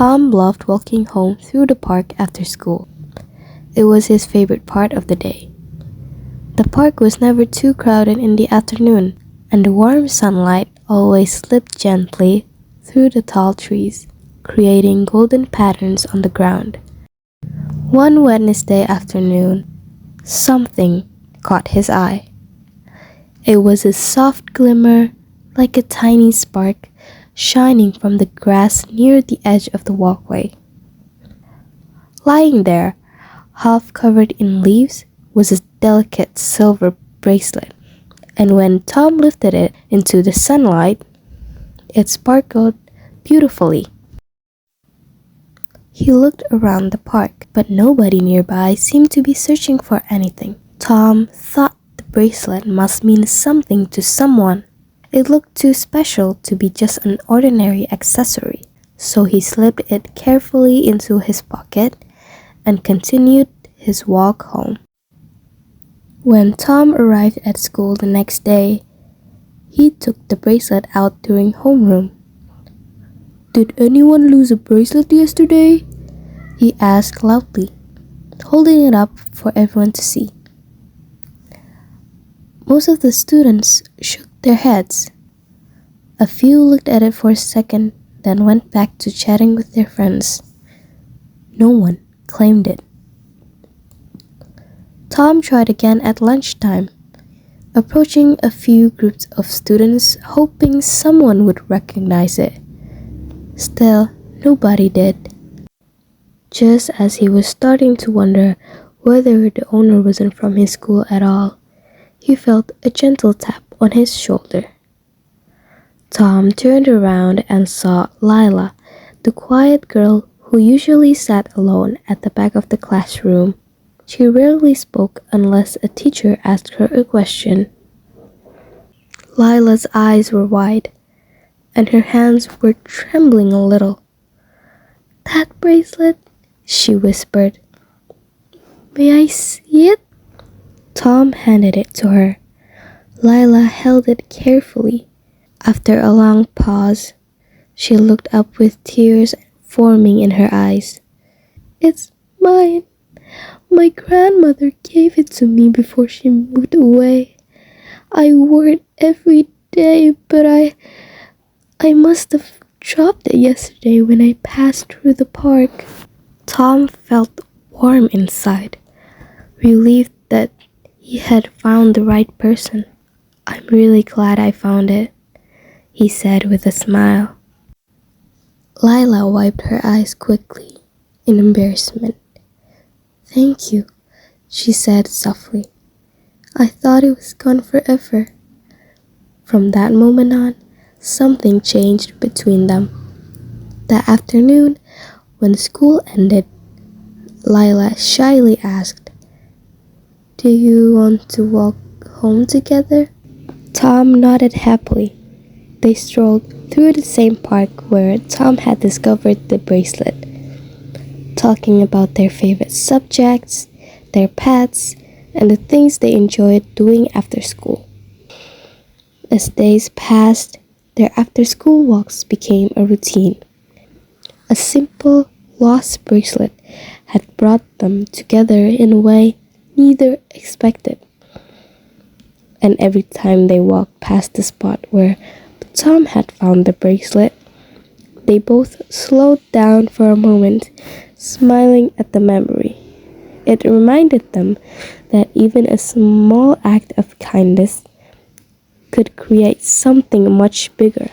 Tom loved walking home through the park after school. It was his favorite part of the day. The park was never too crowded in the afternoon, and the warm sunlight always slipped gently through the tall trees, creating golden patterns on the ground. One Wednesday afternoon, something caught his eye. It was a soft glimmer, like a tiny spark, shining from the grass near the edge of the walkway. Lying there, half covered in leaves, was a delicate silver bracelet, and when Tom lifted it into the sunlight, it sparkled beautifully. He looked around the park, but nobody nearby seemed to be searching for anything. Tom thought the bracelet must mean something to someone. It looked too special to be just an ordinary accessory, so he slipped it carefully into his pocket and continued his walk home. When Tom arrived at school the next day, he took the bracelet out during homeroom. "Did anyone lose a bracelet yesterday?" he asked loudly, holding it up for everyone to see. Most of the students shook their heads. A few looked at it for a second, then went back to chatting with their friends. No one claimed it. Tom tried again at lunchtime, approaching a few groups of students, hoping someone would recognize it. Still, nobody did. Just as he was starting to wonder whether the owner wasn't from his school at all, he felt a gentle tap on his shoulder. Tom turned around and saw Lila, the quiet girl who usually sat alone at the back of the classroom. She rarely spoke unless a teacher asked her a question. Lila's eyes were wide, and her hands were trembling a little. "That bracelet?" she whispered. "May I see it?" Tom handed it to her. Lila held it carefully. After a long pause, she looked up with tears forming in her eyes. "It's mine. My grandmother gave it to me before she moved away. I wore it every day, but I must have dropped it yesterday when I passed through the park." Tom felt warm inside, relieved that he had found the right person. "I'm really glad I found it," he said with a smile. Lila wiped her eyes quickly in embarrassment. "Thank you," she said softly. "I thought it was gone forever." From that moment on, something changed between them. That afternoon, when school ended, Lila shyly asked, "Do you want to walk home together?" Tom nodded happily. They strolled through the same park where Tom had discovered the bracelet, talking about their favorite subjects, their pets, and the things they enjoyed doing after school. As days passed, their after-school walks became a routine. A simple lost bracelet had brought them together in a way neither expected. And every time they walked past the spot where Tom had found the bracelet, they both slowed down for a moment, smiling at the memory. It reminded them that even a small act of kindness could create something much bigger,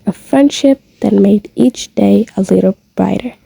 a friendship that made each day a little brighter.